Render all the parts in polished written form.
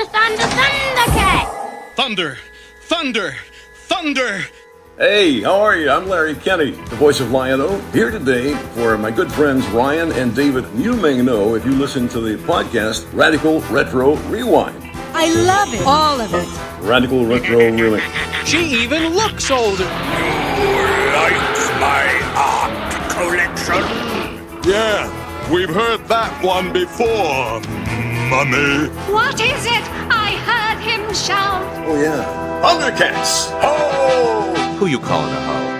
ThunderCat! Thunder! Hey, how are you? I'm Larry Kenny, the voice of Lion-O, here today for my good friends Ryan and David. You may know if you listen to the podcast Radical Retro Rewind. I love it. All of it. Radical Retro Rewind. She even looks older. Likes my art collection? Yeah, we've heard that one before, Mummy. What is it? I heard him shout. Oh yeah, ThunderCats! Ho! Who you calling a hoe?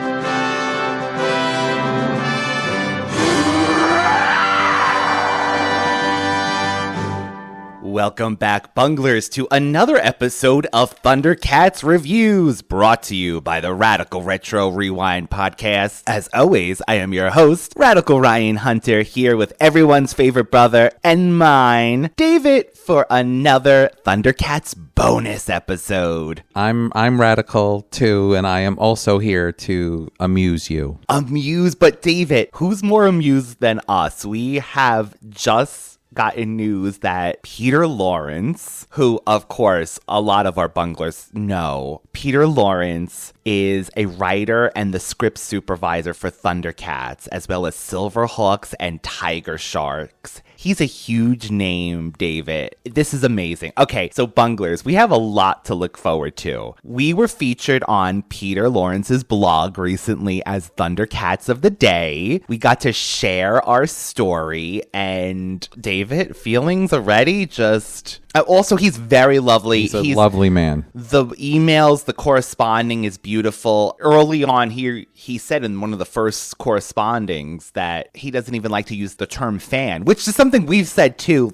Welcome back, Bunglers, to another episode of ThunderCats Reviews, brought to you by the Radical Retro Rewind podcast. As always, I am your host, Radical Ryan Hunter, here with everyone's favorite brother and mine, David, for another ThunderCats bonus episode. I'm radical too, and I am also here to amuse you. Amuse, but David, who's more amused than us? We have just gotten news that Peter Lawrence, who, of course, a lot of our bunglers know, Peter Lawrence is a writer and the script supervisor for ThunderCats, as well as Silverhawks and Tiger Sharks. He's a huge name, David. This is amazing. Okay, so Bunglers, we have a lot to look forward to. We were featured on Peter Lawrence's blog recently as ThunderCats of the Day. We got to share our story, and David, feelings already just... Also, he's very lovely. He's a lovely man. The emails, the corresponding is beautiful. Early on here, he said in one of the first correspondings that he doesn't even like to use the term fan, which is something we've said too.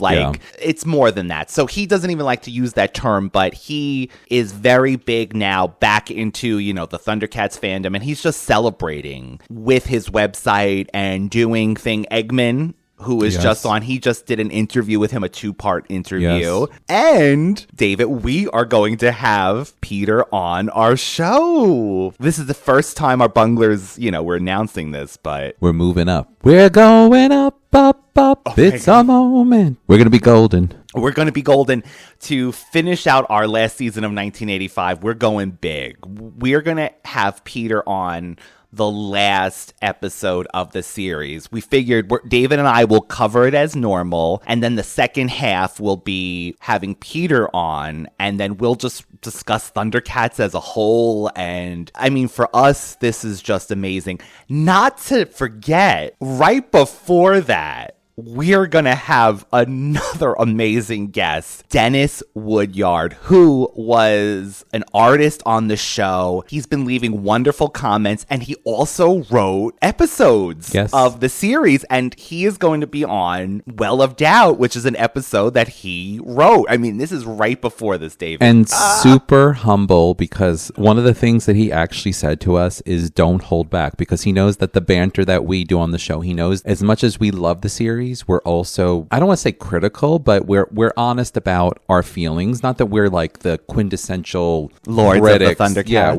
It's more than that. So he doesn't even like to use that term, but he is very big now back into, the ThunderCats fandom, and he's just celebrating with his website and doing thing Eggman, who is just on. He just did an interview with him, a 2-part interview. Yes. And, David, we are going to have Peter on our show. This is the first time our bunglers, we're announcing this, but... We're moving up. We're going up, up, up. Oh, it's a moment. We're going to be golden. We're going to be golden. To finish out our last season of 1985, we're going big. We're going to have Peter on the last episode of the series. We figured David and I will cover it as normal, and then the second half will be having Peter on, and then we'll just discuss ThunderCats as a whole. And I mean, for us, this is just amazing. Not to forget, right before that, we're going to have another amazing guest, Dennis Woodyard, who was an artist on the show. He's been leaving wonderful comments, and he also wrote episodes of the series, and he is going to be on Well of Doubt, which is an episode that he wrote. I mean, this is right before this, David. And super humble, because one of the things that he actually said to us is don't hold back, because he knows that the banter that we do on the show, he knows as much as we love the series, we're also, I don't want to say critical, but we're honest about our feelings. Not that we're like the quintessential lords critics. Of the ThunderCats. Yeah,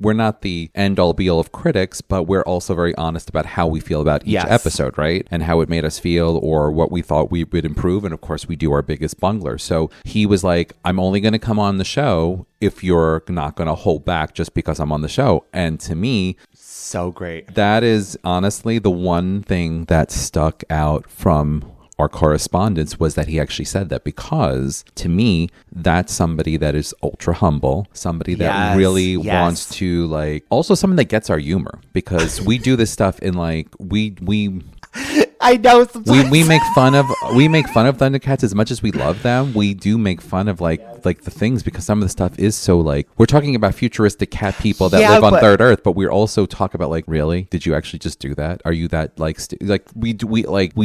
we're not the end all be all of critics, but we're also very honest about how we feel about each episode, right? And how it made us feel, or what we thought we would improve. And of course, we do our biggest bungler. So he was like, I'm only going to come on the show if you're not going to hold back just because I'm on the show. And to me, so great. That is honestly the one thing that stuck out from our correspondence, was that he actually said that, because to me, that's somebody that is ultra humble, somebody that really wants to also someone that gets our humor, because we do this stuff in we I know we make fun of ThunderCats as much as we love them. We do make fun of like the things, because some of the stuff is so we're talking about futuristic cat people that live on Third Earth, but we also talk about really, did you actually just do that? Are you that we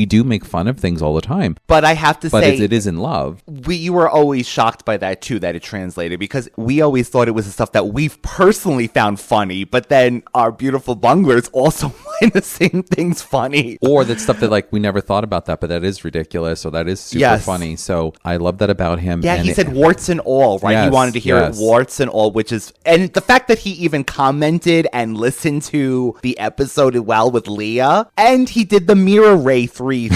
do make fun of things all the time. But I have to say, it is in love. We were always shocked by that too, that it translated, because we always thought it was the stuff that we've personally found funny, but then our beautiful bunglers also find the same things funny. Or that stuff that we never thought about that, but that is ridiculous, or that is super funny. So I love that about him. Yeah, and he said warts and all, right? Yes, he wanted to hear it warts and all, and the fact that he even commented and listened to the episode with Leah, and he did the Mirror Ray 3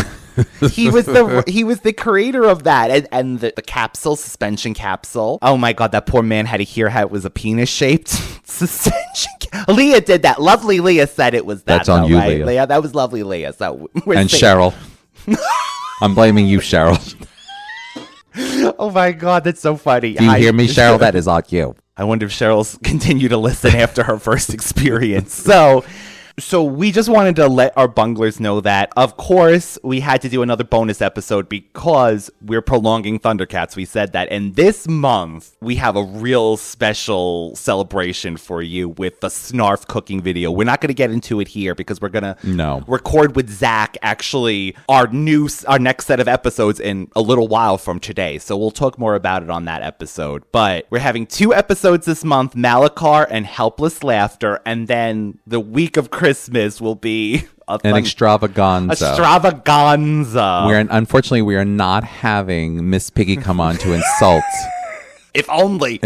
He was the creator of that, and the capsule, suspension capsule. Oh my God, that poor man had to hear how it was a penis shaped suspension. Leah did that. Lovely Leah said it was that. That's on though, you, right? Leah. That was lovely Leah. So and Cheryl. I'm blaming you, Cheryl. Oh my God, that's so funny. Do you hear me, Cheryl? That is on you. I wonder if Cheryl's continue to listen after her first experience. So we just wanted to let our bunglers know that, of course, we had to do another bonus episode because we're prolonging ThunderCats. We said that. And this month, we have a real special celebration for you with the Snarf cooking video. We're not going to get into it here because we're going to record with Zach, actually, our next set of episodes in a little while from today. So we'll talk more about it on that episode. But we're having 2 episodes this month, Malachar and Helpless Laughter. And then the week of Christmas will be an extravaganza. Unfortunately, we are not having Miss Piggy come on to insult. If only,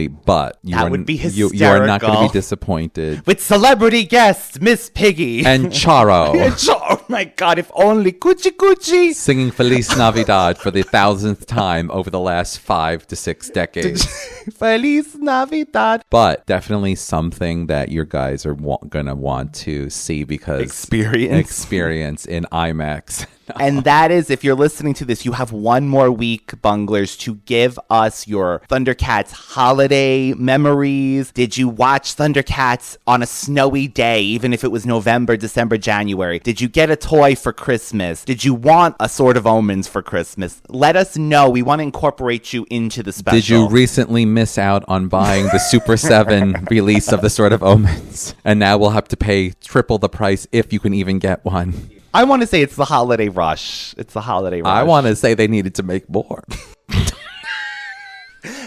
but that would be hysterical. You are not going to be disappointed. With celebrity guests, Miss Piggy. And Charo. Oh my God, if only. Coochie. Singing Feliz Navidad for the 1000th time over the last 5 to 6 decades. Feliz Navidad. But definitely something that your guys are going to want to see because experience in IMAX. And that is, if you're listening to this, you have one more week, bunglers, to give us your ThunderCats holiday memories. Did you watch ThunderCats on a snowy day, even if it was November, December, January? Did you get a toy for Christmas? Did you want a Sword of Omens for Christmas? Let us know. We want to incorporate you into the special. Did you recently miss out on buying the Super 7 release of the Sword of Omens? And now we'll have to pay triple the price if you can even get one. I want to say it's the holiday rush. I want to say they needed to make more.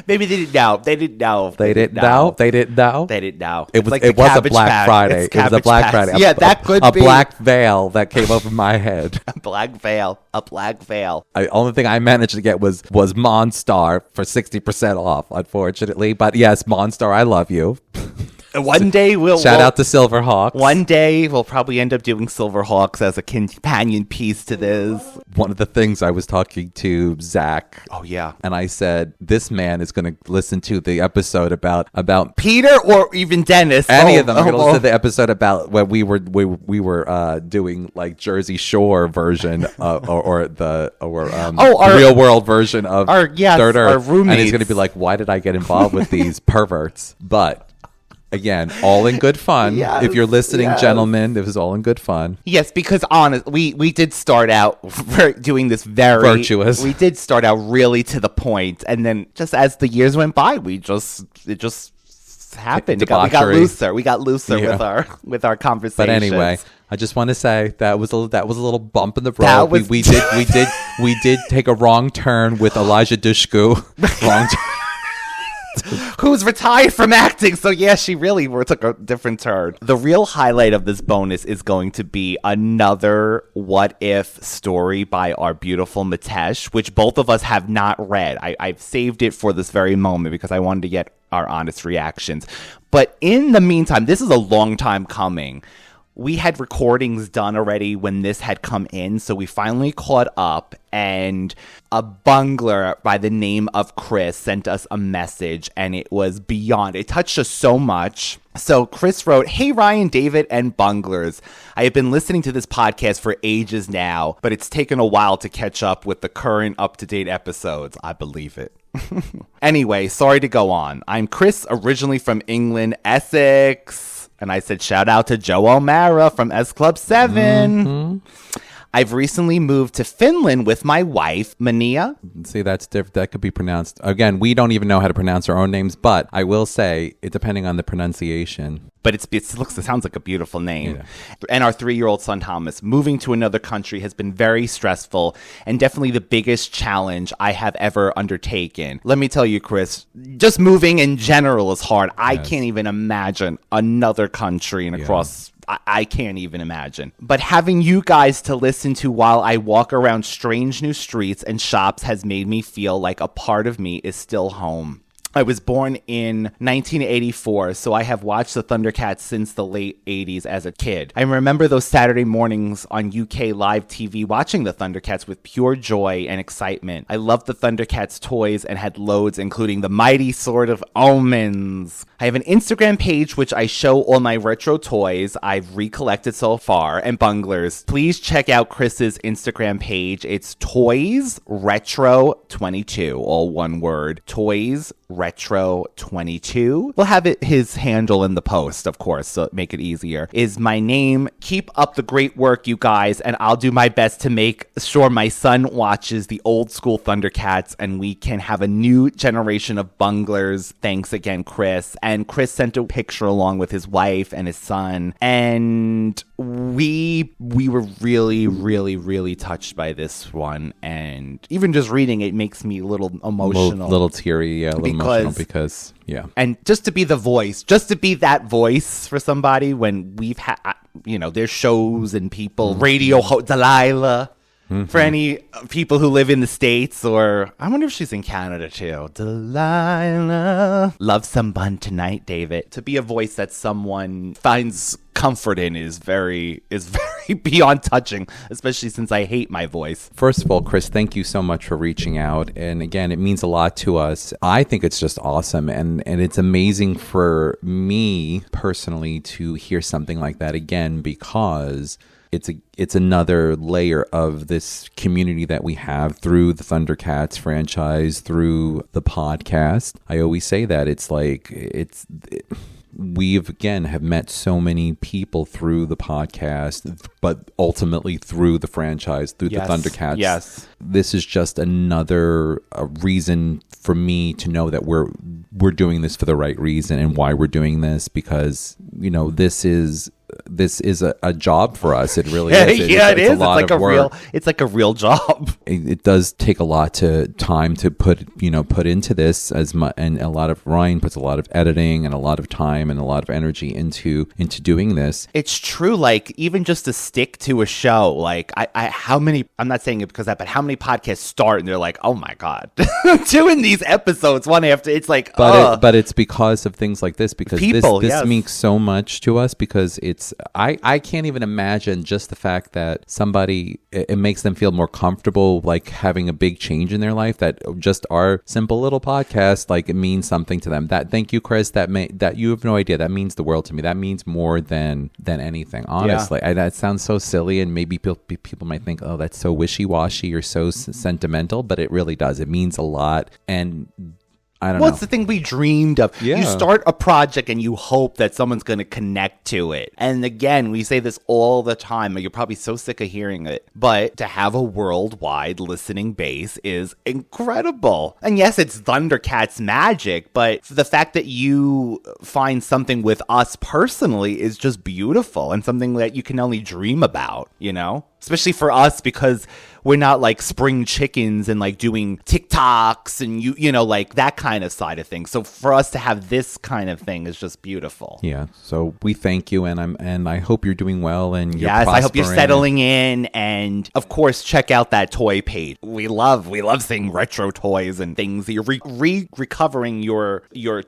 Maybe they didn't know. They didn't know. It was a Black Friday. It was a Black Friday. Yeah, that could be. A black veil that came over my head. A black veil. The only thing I managed to get was Monstar for 60% off, unfortunately. But yes, Monstar, I love you. One day shout out to Silverhawks. One day we'll probably end up doing Silverhawks as a companion piece to this. One of the things I was talking to Zach. Oh yeah, and I said this man is going to listen to the episode about Peter or even Dennis. Any of them are going to listen to the episode about when we were doing like Jersey Shore version or real world version of Third Earth. Our roommates. And he's going to be like, why did I get involved with these perverts? But again, all in good fun. Yes, if you're listening, gentlemen, it was all in good fun. Yes, because honestly, we did start out doing this very virtuous. We did start out really to the point, and then just as the years went by, it just happened. We got looser. with our conversations. But anyway, I just want to say that was a little bump in the road. We did take a wrong turn with Elijah Dushku. Wrong turn. Who's retired from acting, so yeah, she really took a different turn. The real highlight of this bonus is going to be another What If story by our beautiful Metesh, which both of us have not read. I've saved it for this very moment because I wanted to get our honest reactions. But in the meantime, this is a long time coming. We had recordings done already when this had come in, so we finally caught up, and a bungler by the name of Chris sent us a message, and it was beyond. It touched us so much. So Chris wrote, "Hey Ryan, David, and bunglers. I have been listening to this podcast for ages now, but it's taken a while to catch up with the current up-to-date episodes." I believe it. Anyway, sorry to go on. I'm Chris, originally from England, Essex. And I said, shout out to Joe O'Mara from S Club 7. Mm-hmm. I've recently moved to Finland with my wife, Mania. See, that's different. That could be pronounced. Again, we don't even know how to pronounce our own names, but I will say, it depending on the pronunciation. But it sounds like a beautiful name. Yeah. And our 3-year-old son, Thomas, moving to another country has been very stressful and definitely the biggest challenge I have ever undertaken. Let me tell you, Chris, just moving in general is hard. Yes. I can't even imagine another country and across... I can't even imagine. But having you guys to listen to while I walk around strange new streets and shops has made me feel like a part of me is still home. I was born in 1984, so I have watched the ThunderCats since the late 80s as a kid. I remember those Saturday mornings on UK live TV watching the ThunderCats with pure joy and excitement. I loved the ThunderCats toys and had loads, including the mighty Sword of Omens. I have an Instagram page which I show all my retro toys I've recollected so far, and Bunglers. Please check out Chris's Instagram page. It's Toys Retro 22, all one word. Toys Retro 22. We'll have his handle in the post, of course, so make it easier. Is my name. Keep up the great work, you guys, and I'll do my best to make sure my son watches the old school ThunderCats and we can have a new generation of Bunglers. Thanks again, Chris. And Chris sent a picture along with his wife and his son, and we were really, really, really touched by this one, and even just reading it makes me a little emotional, little teary, yeah, a little emotional because yeah. And just to be the voice, just to be that voice for somebody when we've had, there's shows and people, radio Delilah. Mm-hmm. For any people who live in the States, or I wonder if she's in Canada too. Delilah. Love some bun tonight, David. To be a voice that someone finds comfort in is very beyond touching, especially since I hate my voice. First of all, Chris, thank you so much for reaching out. And again, it means a lot to us. I think it's just awesome. And it's amazing for me personally to hear something like that again, because it's another layer of this community that we have through the ThunderCats franchise, through the podcast. I always say that we've again have met so many people through the podcast, but ultimately through the franchise, through the ThunderCats. Yes. This is just another reason for me to know that we're doing this for the right reason and why we're doing this, because this is a job for us. It really is. It is. It's a lot of work. It's like a real job. It does take a lot to time to put into this and a lot of Ryan puts a lot of editing and a lot of time and a lot of energy into doing this. It's true. Like even just to stick to a show, like I'm not saying it because of that, but how many podcasts start and they're like, oh my God, doing these episodes one after, it's like, but it's because of things like this, because people, this means so much to us, because I can't even imagine just the fact that somebody, it makes them feel more comfortable, like having a big change in their life, that just our simple little podcast, like it means something to them. That, thank you, Chris, that you have no idea. That means the world to me. That means more than anything, honestly. Yeah. That sounds so silly, and maybe people might think, oh, that's so wishy-washy or so sentimental, but it really does. It means a lot. And I don't know. It's the thing we dreamed of. Yeah. You start a project and you hope that someone's going to connect to it. And again, we say this all the time. You're probably so sick of hearing it. But to have a worldwide listening base is incredible. And yes, it's ThunderCats magic, but the fact that you find something with us personally is just beautiful and something that you can only dream about, Especially for us, because we're not like spring chickens and like doing TikToks and like that kind of side of things. So for us to have this kind of thing is just beautiful. Yeah. So we thank you, and I hope you're doing well and you're prospering. I hope you're settling in, and of course check out that toy page. We love seeing retro toys and things. You're recovering your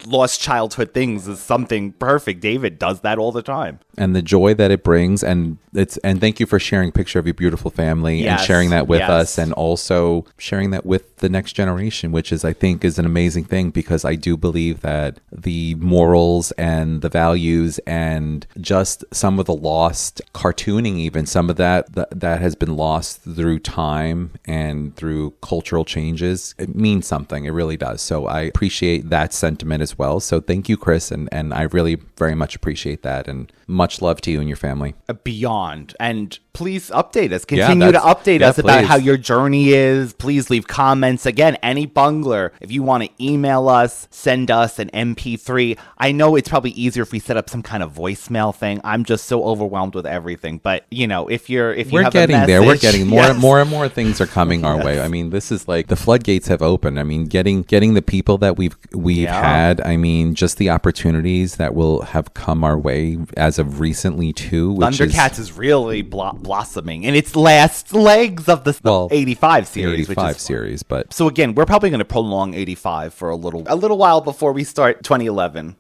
lost childhood things is something perfect. David does that all the time. And the joy that it brings, and thank you for sharing a picture of your beautiful family and sharing that with us, and also sharing that with the next generation, which I think is an amazing thing, because I do believe that the morals and the values and just some of the lost cartooning, even some of that has been lost through time and through cultural changes, it means something. It really does. So I appreciate that sentiment as well. So thank you, Chris, and I really very much appreciate that, and much love to you and your family. Beyond. And please update us. Continue to update us about how your journey is. Please leave comments. Again, any Bungler, if you want to email us, send us an MP3. I know it's probably easier if we set up some kind of voicemail thing. I'm just so overwhelmed with everything. But, if you we're have getting a message, there. We're getting more and more things are coming our way. I mean, this is like the floodgates have opened. I mean, getting the people that we've had. I mean, just the opportunities that will have come our way as of recently too. ThunderCats is really blossoming in its last legs of the 85 series. 85 series, but... So again, we're probably going to prolong 85 for a little while before we start 2011.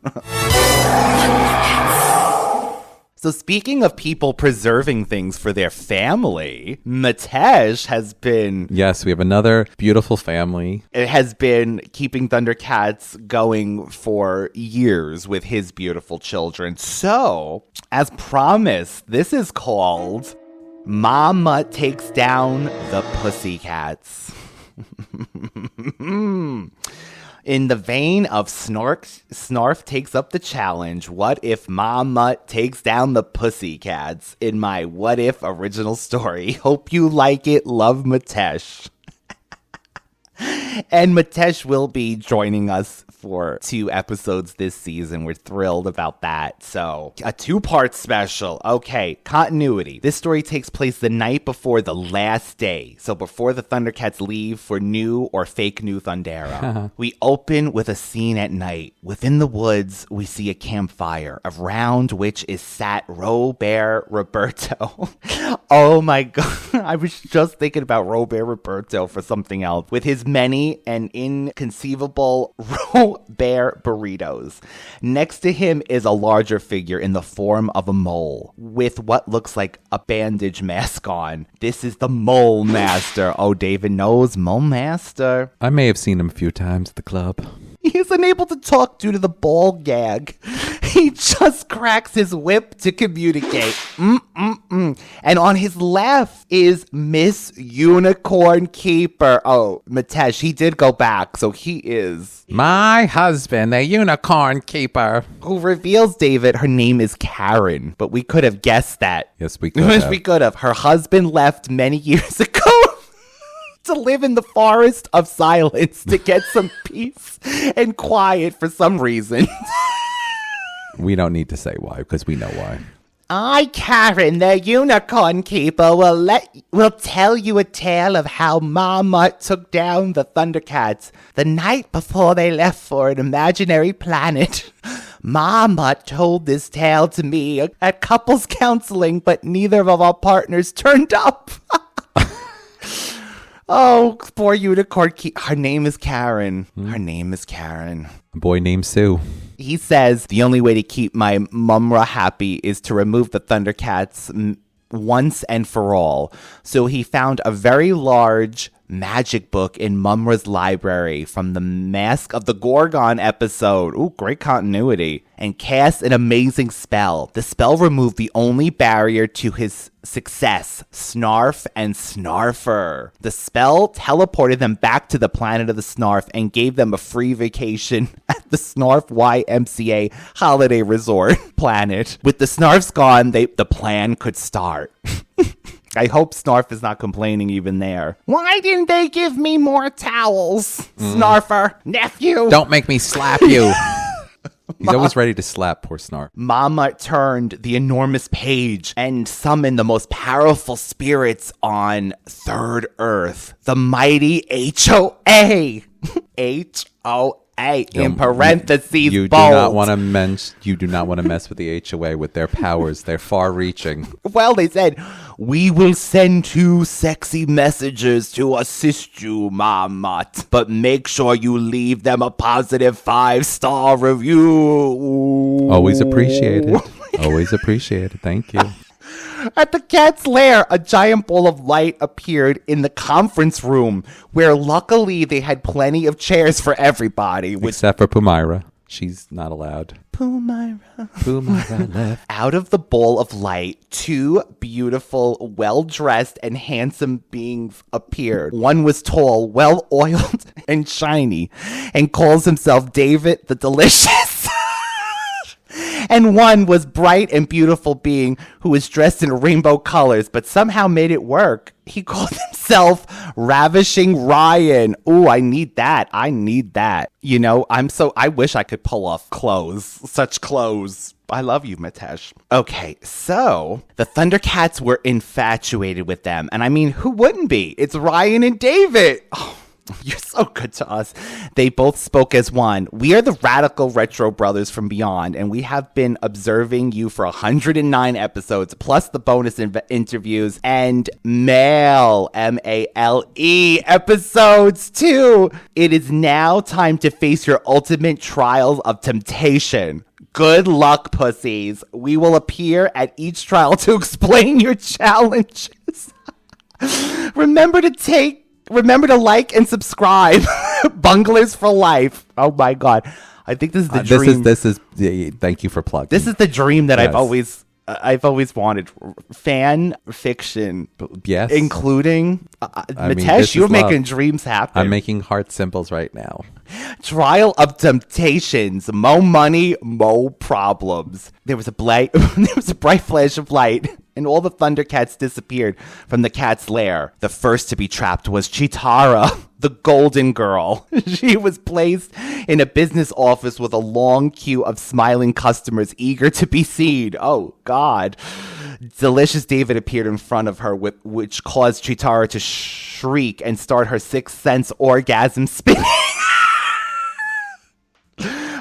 So speaking of people preserving things for their family, Metesh has been... Yes, we have another beautiful family. It has been keeping ThunderCats going for years with his beautiful children. So, as promised, this is called Ma-Mutt Takes Down the Pussycats. In the vein of Snarf takes up the challenge, what if Ma-Mutt takes down the Pussycats in my What If original story? Hope you like it. Love, Metesh. And Metesh will be joining us for 2 episodes this season. We're thrilled about that. So, a 2-part special. Okay, continuity. This story takes place the night before the last day. So before the ThunderCats leave for new or fake new Thundera. We open with a scene at night. Within the woods, we see a campfire, around which is sat Robert Roberto. Oh my god. I was just thinking about Robert Roberto for something else. With his many and inconceivable Robert burritos. Next to him is a larger figure in the form of a mole with what looks like a bandage mask on. This is the Mole Master. Oh, David knows Mole Master. I may have seen him a few times at the club. He is unable to talk due to the ball gag. He just cracks his whip to communicate. And on his left is Miss Unicorn Keeper. Oh, Metesh, he did go back, so he is... My husband, the Unicorn Keeper. Who reveals, David, her name is Karen. But we could have guessed that. Yes, we could have. Yes, we could have. Her husband left many years ago. To live in the forest of silence to get some peace and quiet for some reason. We don't need to say why, because we know why. I, Karen, the Unicorn Keeper, will tell you a tale of how Ma-Mutt took down the ThunderCats the night before they left for an imaginary planet. Ma-Mutt told this tale to me at couples counseling, but neither of our partners turned up. Oh, poor Unicorn Keeper. Her name is Karen. Her name is Karen. A boy named Sue. He says, the only way to keep my mumm-ra happy is to remove the ThunderCats once and for all. So he found a very large magic book in Mumm-ra's library from the Mask of the Gorgon episode. Ooh, great continuity. And cast an amazing spell. The spell removed the only barrier to his success, Snarf and Snarfer. The spell teleported them back to the planet of the Snarf and gave them a free vacation at the Snarf YMCA holiday resort planet. With the Snarfs gone, the plan could start. I hope Snarf is not complaining even there. Why didn't they give me more towels? Snarfer, nephew. Don't make me slap you. He's always ready to slap poor Snarf. Ma-Mutt turned the enormous page and summoned the most powerful spirits on Third Earth. The mighty HOA. HOA. In parentheses, you bold. do not want to mess with the HOA with their powers. They're far-reaching. Well, they said, we will send 2 sexy messengers to assist you, Ma-Mutt, but make sure you leave them a positive 5-star review. Always appreciated. Always appreciated. Thank you. At the cat's lair, a giant ball of light appeared in the conference room, where luckily they had plenty of chairs for everybody. Except for Pumyra. She's not allowed. Pumyra left. Out of the ball of light, 2 beautiful, well-dressed, and handsome beings appeared. One was tall, well-oiled, and shiny, and calls himself David the Delicious. And one was bright and beautiful being who was dressed in rainbow colors, but somehow made it work. He called himself Ravishing Ryan. Ooh, I need that. You know, I wish I could pull off such clothes. I love you, Metesh. Okay, so the ThunderCats were infatuated with them. And I mean, who wouldn't be? It's Ryan and David. Oh, You're so good to us. They both spoke as one. We are the radical retro brothers from beyond, and we have been observing you for 109 episodes, plus the bonus interviews and male, M-A-L-E, episodes too. It is now time to face your ultimate trials of temptation. Good luck, pussies. We will appear at each trial to explain your challenges. Remember to like and subscribe. Bunglers for life. Oh my God. I think this is the dream. This is thank you for plugging. This is the dream that I've always wanted. Fan fiction. Yes. Including Metesh, you're making dreams happen. I'm making heart symbols right now. Trial of temptations. Mo money, mo problems. There was a bright flash of light, and all the ThunderCats disappeared from the cat's lair. The first to be trapped was Cheetara, the golden girl. She was placed in a business office with a long queue of smiling customers eager to be seen. Oh, God. Delicious David appeared in front of her, which caused Cheetara to shriek and start her sixth sense orgasm spinning.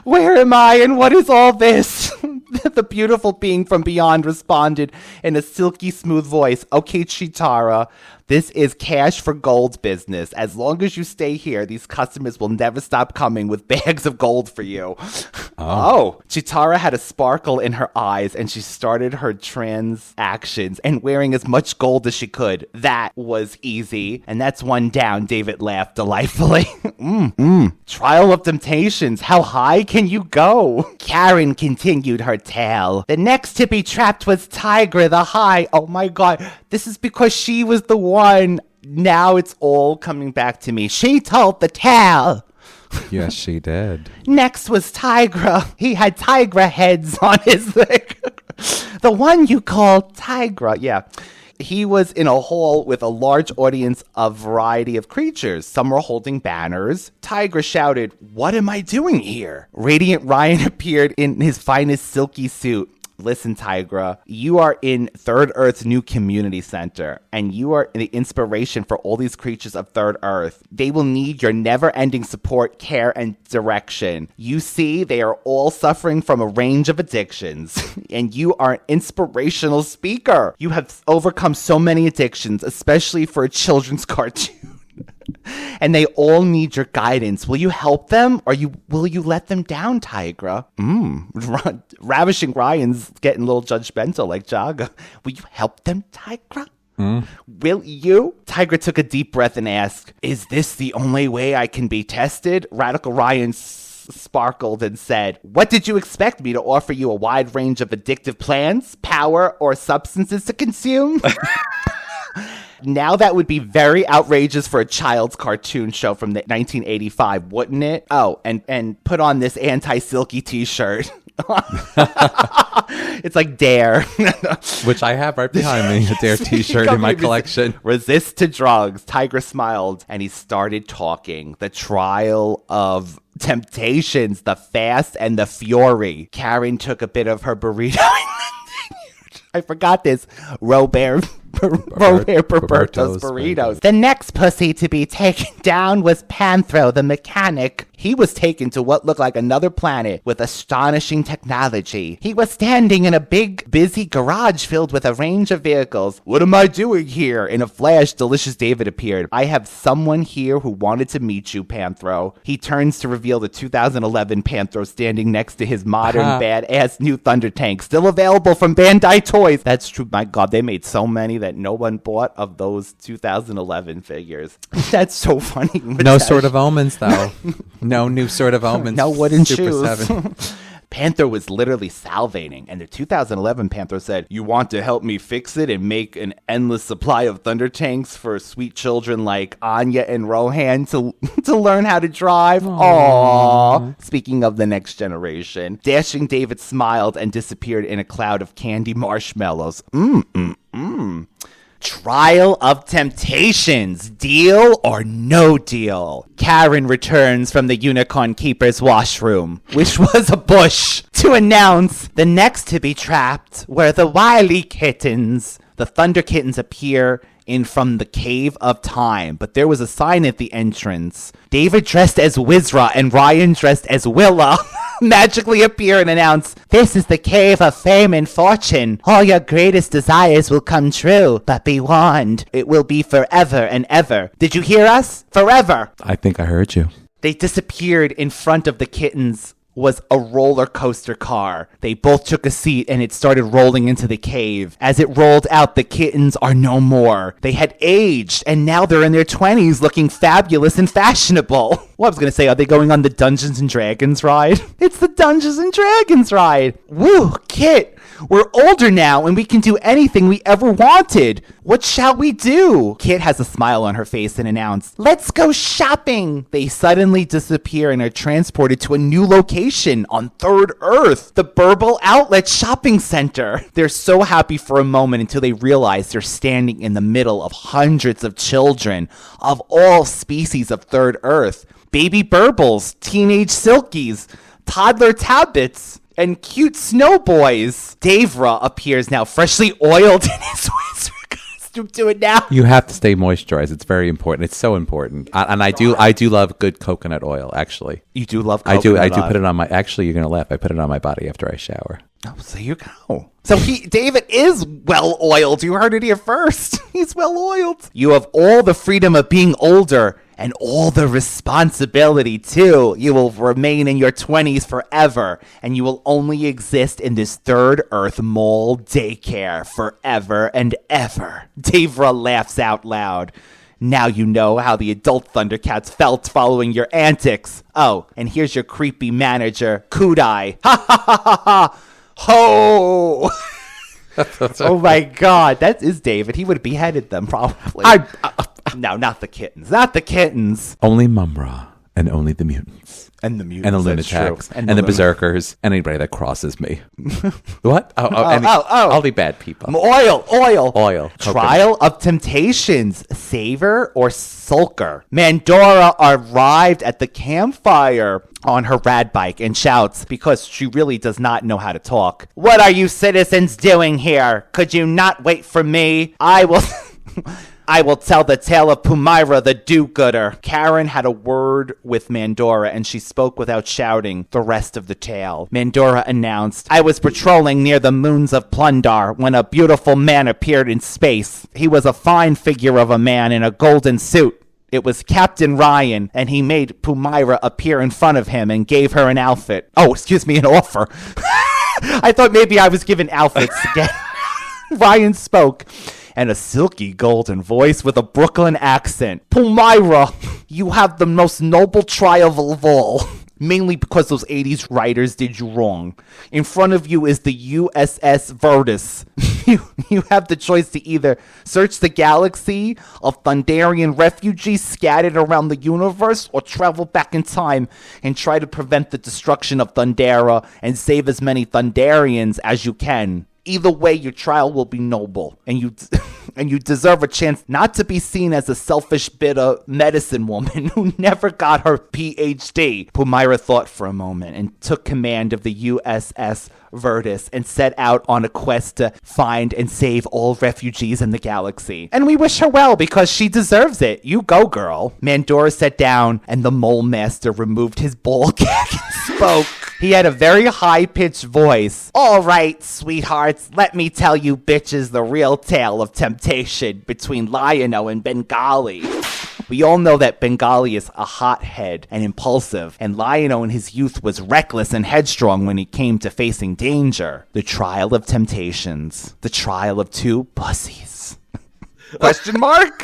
Where am I and what is all this? The beautiful being from beyond responded in a silky smooth voice. Okay, Cheetara, this is cash for gold business. As long as you stay here, these customers will never stop coming with bags of gold for you. Oh. Cheetara had a sparkle in her eyes, and she started her transactions and wearing as much gold as she could. That was easy. And that's one down, David laughed delightfully. Trial of temptations. How high can you go? Karen continued her tale. The next to be trapped was Tygra the High. Oh my God. This is because she was the one. Now it's all coming back to me. She told the tale. Yes, she did. Next was Tygra. He had Tygra heads on his leg. The one you call Tygra. Yeah. He was in a hall with a large audience of variety of creatures. Some were holding banners. Tygra shouted, "What am I doing here?" Radiant Ryan appeared in his finest silky suit. Listen, Tygra, you are in Third Earth's new community center, and you are the inspiration for all these creatures of Third Earth. They will need your never-ending support, care, and direction. You see, they are all suffering from a range of addictions, and you are an inspirational speaker. You have overcome so many addictions, especially for a children's cartoon. And they all need your guidance. Will you help them, or will you let them down, Tygra? Ravishing Ryan's getting a little judgmental like Jaga. Will you help them, Tygra? Will you? Tygra took a deep breath and asked, "Is this the only way I can be tested?" Radical Ryan sparkled and said, "What did you expect me to offer you? A wide range of addictive plans, power, or substances to consume?" Now that would be very outrageous for a child's cartoon show from 1985, wouldn't it? Oh, and put on this anti-silky t-shirt. It's like Dare. Which I have right behind me, a Dare t-shirt in my collection. Resist to drugs. Tiger smiled, and he started talking. The trial of temptations, the fast and the fury. Karen took a bit of her burrito. I forgot this. Roberto's burritos. The next pussy to be taken down was Panthro, the mechanic. He was taken to what looked like another planet with astonishing technology. He was standing in a big, busy garage filled with a range of vehicles. "What am I doing here?" In a flash, Delicious David appeared. "I have someone here who wanted to meet you, Panthro." He turns to reveal the 2011 Panthro standing next to his modern, badass new ThunderTanks, still available from Bandai Toys. That's true. My God, they made so many that no one bought of those 2011 figures. That's so funny. No Sword of Omens, though. No new Sword of Omens. No wooden Super shoes. 7. Panther was literally salivating, and the 2011 Panther said, "You want to help me fix it and make an endless supply of ThunderTanks for sweet children like Anya and Rohan to learn how to drive?" Aww. Speaking of the next generation, Dashing David smiled and disappeared in a cloud of candy marshmallows. Trial of temptations, deal or no deal. Karen returns from the Unicorn Keeper's washroom, which was a bush, to announce the next to be trapped were the wily kittens. The ThunderKittens appear in from the Cave of Time, but there was a sign at the entrance. David dressed as Wizra and Ryan dressed as Willa magically appear and announce, "This is the Cave of Fame and Fortune. All your greatest desires will come true, but be warned, it will be forever and ever. Did you hear us? Forever." I think I heard you. They disappeared. In front of the kittens was a roller coaster car. They both took a seat and it started rolling into the cave. As it rolled out, the kittens are no more. They had aged and now they're in their 20s looking fabulous and fashionable. Well, I was going to say, are they going on the Dungeons and Dragons ride? It's the Dungeons and Dragons ride. Woo, Kit, we're older now and we can do anything we ever wanted. What shall we do? Kit has a smile on her face and announced, "Let's go shopping." They suddenly disappear and are transported to a new location on Third Earth, the Burble Outlet Shopping Center. They're so happy for a moment until they realize they're standing in the middle of hundreds of children of all species of Third Earth. Baby burbles, teenage silkies, toddler tabbits, and cute snow boys. Davra appears now freshly oiled in his wizard costume. Do it now. You have to stay moisturized. It's very important. It's so important. And I do love good coconut oil, actually. You do love coconut oil? I do put it on my, actually, you're going to laugh. I put it on my body after I shower. Oh, so you go. So David is well oiled. You heard it here first. He's well oiled. You have all the freedom of being older and all the responsibility too. You will remain in your 20s forever, and you will only exist in this Third Earth mall-daycare forever and ever. Davra laughs out loud. Now you know how the adult ThunderCats felt following your antics. Oh, and here's your creepy manager, Kudai. Ha ha ha ha ha! Ho! Oh my God, that is David. He would have beheaded them probably. No, not the kittens. Not the kittens. Only mumm-ra and only the mutants. And the mutants. And the lunatics. And the berserkers. And anybody that crosses me. What? All the bad people. Oil. Trial of Temptations. Saver or sulker? Mandora arrived at the campfire on her rad bike and shouts, because she really does not know how to talk, "What are you citizens doing here? Could you not wait for me? I will tell the tale of Pumyra the do-gooder." Karen had a word with Mandora, and she spoke without shouting the rest of the tale. Mandora announced, "I was patrolling near the moons of Plundar when a beautiful man appeared in space. He was a fine figure of a man in a golden suit. It was Captain Ryan, and he made Pumyra appear in front of him and gave her an outfit. Oh, excuse me, an offer." I thought maybe I was given outfits again. Ryan spoke and a silky golden voice with a Brooklyn accent. "Pumyra, you have the most noble trial of all. Mainly because those 80s writers did you wrong. In front of you is the USS Virtus. You have the choice to either search the galaxy of Thunderian refugees scattered around the universe, or travel back in time and try to prevent the destruction of Thundera and save as many Thunderians as you can. Either way, your trial will be noble, and you deserve a chance not to be seen as a selfish, bitter medicine woman who never got her PhD." Pumyra thought for a moment and took command of the USS Virtus and set out on a quest to find and save all refugees in the galaxy. "And we wish her well because she deserves it. You go, girl." Mandora sat down and the Mole Master removed his ball gag and spoke. He had a very high-pitched voice. "All right, sweethearts, let me tell you bitches the real tale of temptation between Lion-O and Bengali. We all know that Bengali is a hothead and impulsive, and Lion-O in his youth was reckless and headstrong when it came to facing danger. The trial of temptations. The trial of two pussies." Question mark?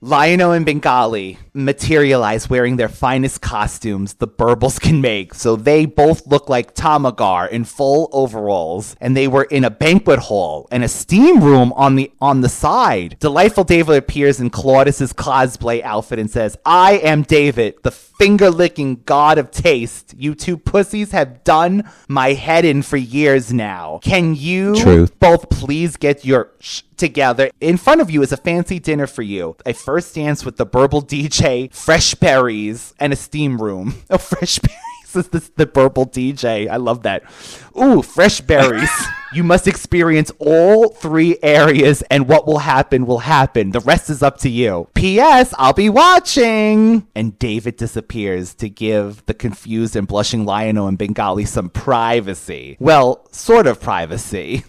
Lion-O and Bengali materialize wearing their finest costumes the burbles can make, so they both look like Tamagar in full overalls, and they were in a banquet hall and a steam room on the side. Delightful David appears in Claudius's cosplay outfit and says, "I am David, the finger-licking god of taste. You two pussies have done my head in for years now. Can you both please get your together? In front of you is a fancy dinner for you. A first dance with the Burble DJ, fresh berries, and a steam room." Oh, fresh berries is the Burble DJ. I love that. Ooh, fresh berries. You must experience all 3 areas, and what will happen will happen. The rest is up to you. P.S. I'll be watching. And David disappears to give the confused and blushing Lion-O and Bengali some privacy. Well, sort of privacy.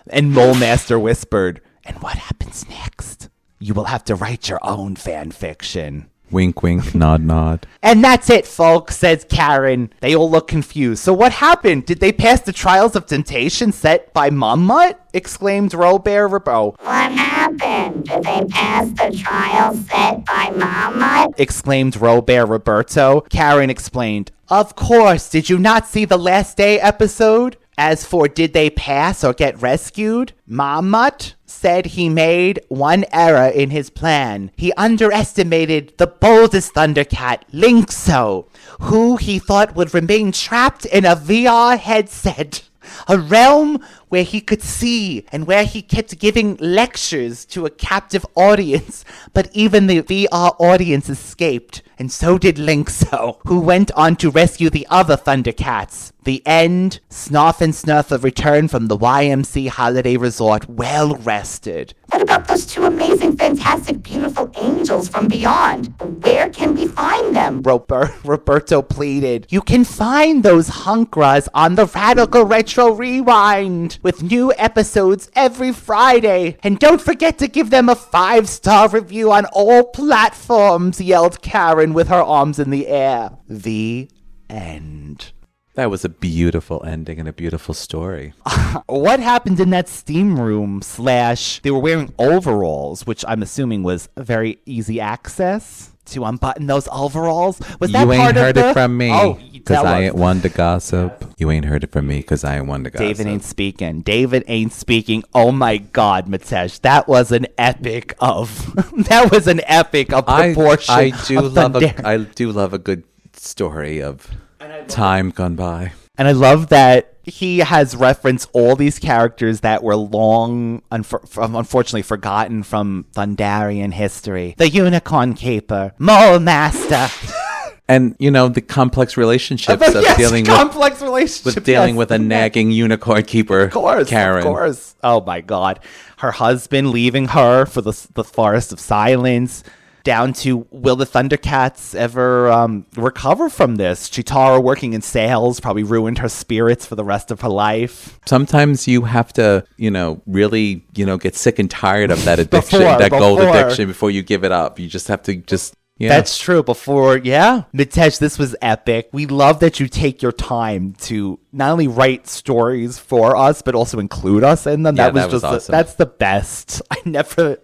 And Mole Master whispered, "And what happens next? You will have to write your own fan fiction." Wink, wink, nod, nod. "And that's it, folks," says Karen. They all look confused. "So what happened? Did they pass the trials of temptation set by Ma-Mutt?" exclaimed Robert Roberto. What happened? Did they pass the trial set by Ma-Mutt? exclaimed Robert Roberto. Karen explained, "Of course. Did you not see the last day episode? As for did they pass or get rescued, Ma-Mutt said he made one error in his plan. He underestimated the boldest ThunderCat, Lynx-O, who he thought would remain trapped in a VR headset. A realm where he could see and where he kept giving lectures to a captive audience. But even the VR audience escaped, and so did Lynx-O, who went on to rescue the other ThunderCats. The end. Snarf and Snarfer returned from the YMCA holiday resort well rested." What about those 2 amazing, fantastic, beautiful angels from beyond? Where can we find them? Roberto pleaded. "You can find those hunkras on the Radical Retro Rewind, with new episodes every Friday. And don't forget to give them a 5-star review on all platforms," yelled Karen with her arms in the air. The end. That was a beautiful ending and a beautiful story. What happened in that steam room / they were wearing overalls, which I'm assuming was very easy access to unbutton those overalls? Was that you ain't part heard of it from me, Oh, because tell I us. ain't one to gossip. You ain't heard it from me, because I ain't one to gossip. David ain't speaking. David ain't speaking. Oh my God, Metesh, that was an epic of proportion. I do love a good story of time gone by. And I love that he has referenced all these characters that were long, unfortunately forgotten from Thunderian history. The Unicorn Keeper, Mole Master. And, the complex relationships of dealing with a nagging unicorn keeper, Of course. Oh my God. Her husband leaving her for the Forest of Silence. Down to, will the ThunderCats ever recover from this? Cheetara working in sales probably ruined her spirits for the rest of her life. Sometimes you have to, really, get sick and tired of that addiction, gold addiction before you give it up. You just have to yeah. That's true. Metesh, this was epic. We love that you take your time to not only write stories for us, but also include us in them. Yeah, that was awesome. That's the best. That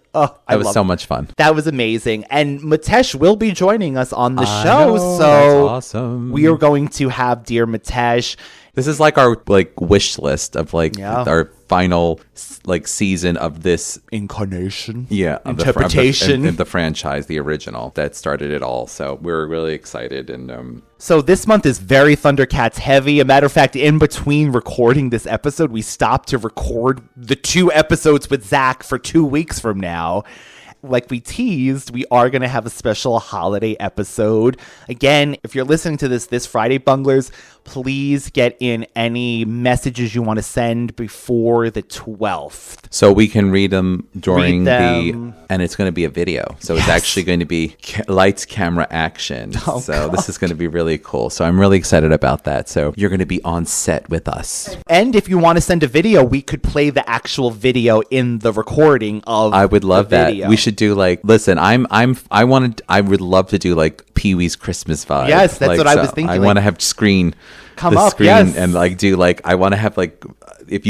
was so much fun. That was amazing. And Metesh will be joining us on the show. Know, so that's awesome. We are going to have Dear Metesh. This is like our wish list of our final season of this incarnation. Yeah, interpretation of the franchise, the original that started it all. So we're really excited and So this month is very ThunderCats heavy. A matter of fact, in between recording this episode, we stopped to record the 2 episodes with Zach for 2 weeks from now. Like we teased, we are going to have a special holiday episode. Again, if you're listening to this Friday, Bunglers, please get in any messages you want to send before the 12th. So we can read them during and it's going to be a video. So It's actually going to be lights, camera, action. Oh, so God. This is going to be really cool. So I'm really excited about that. So you're going to be on set with us. And if you want to send a video, we could play the actual video in the recording of I would love the that. video. We should do listen, I would love to do Pee-wee's Christmas vibe. Yes, that's what I was thinking. I want to have screen come the up, screen yes. and I want to have if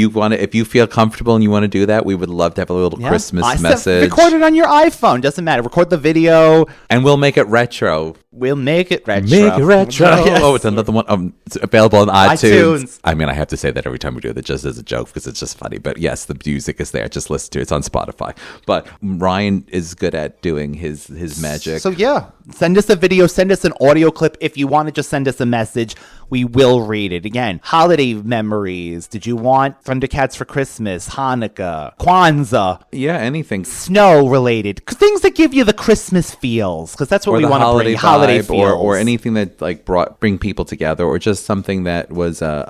you feel comfortable and you want to do that, we would love to have a little Christmas message. Record it on your iPhone. Doesn't matter. Record the video. And we'll make it retro. We'll make it retro. Yes. Oh, it's another one. It's available on iTunes. I mean, I have to say that every time we do it just as a joke because it's just funny. But yes, the music is there. Just listen to it. It's on Spotify. But Ryan is good at doing his magic. So yeah, send us a video. Send us an audio clip. If you want to just send us a message, we will read it. Again, holiday memories. Did you want ThunderCats for Christmas, Hanukkah, Kwanzaa? Yeah, anything. Snow related. Things that give you the Christmas feels. Because that's what we want to bring. Holiday holiday vibe or feels. anything that like bring people together, or just something that was a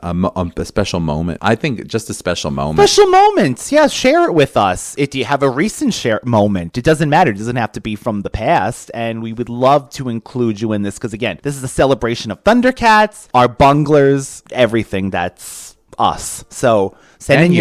special moment. I think just a special moment. Special moments. Yeah, share it with us. If you have a recent share moment, it doesn't matter. It doesn't have to be from the past. And we would love to include you in this because, again, this is a celebration of ThunderCats, our Bunglers, everything that's us. So send in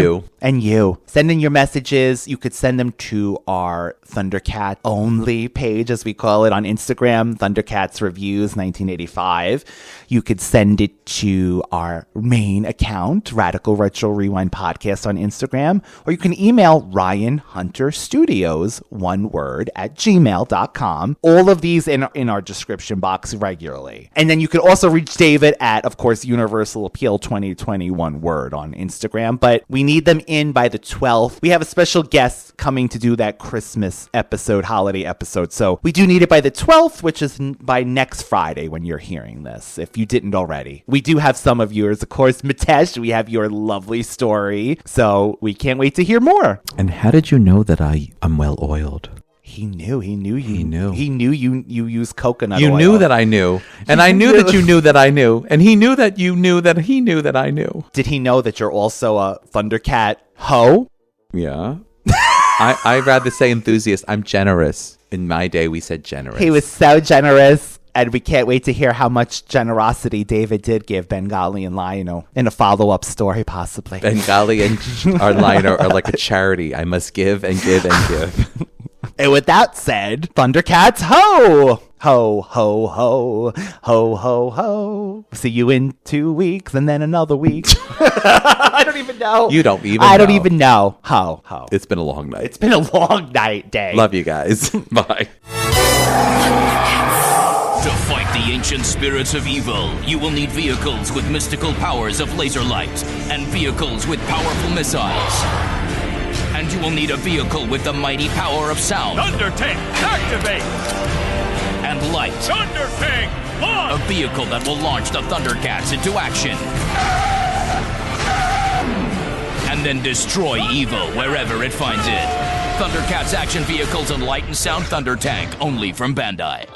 your messages. You could send them to our ThunderCat only page, as we call it, on Instagram, ThunderCats Reviews 1985. You could send it to our main account, Radical Retro Rewind Podcast on Instagram, or you can email Ryan Hunter Studios, one word, at gmail.com. All of these in our description box regularly. And then you could also reach David at, of course, Universal Appeal 2021 word on Instagram. But we need them in by the 12th. We have a special guest coming to do that Christmas episode, holiday episode. So we do need it by the 12th, which is by next Friday when you're hearing this, if you didn't already. We do have some of yours. Of course, Metesh, we have your lovely story. So we can't wait to hear more. And how did you know that I'm well oiled? He knew you use coconut oil. You knew that I knew. And I knew that you knew that I knew. And he knew that you knew that he knew that I knew. Did he know that you're also a ThunderCat hoe? Yeah. I'd rather say enthusiast. I'm generous. In my day, we said generous. He was so generous. And we can't wait to hear how much generosity David did give Bengali and Lion-O in a follow-up story, possibly. Bengali and our Lion-O are like a charity. I must give and give and give. And with that said, ThunderCats, ho! Ho, ho, ho, ho, ho, ho. See you in 2 weeks and then another week. I don't even know. You don't even I don't even know. Ho, ho. It's been a long night. It's been a long day. Love you guys. Bye. To fight the ancient spirits of evil, you will need vehicles with mystical powers of laser light and vehicles with powerful missiles. And you will need a vehicle with the mighty power of sound. ThunderTanks, activate! And light. ThunderTanks, A launch! vehicle that will launch the ThunderCats into action. And then destroy evil wherever it finds it. ThunderCats action vehicles and light and sound Thunder Tank, only from Bandai.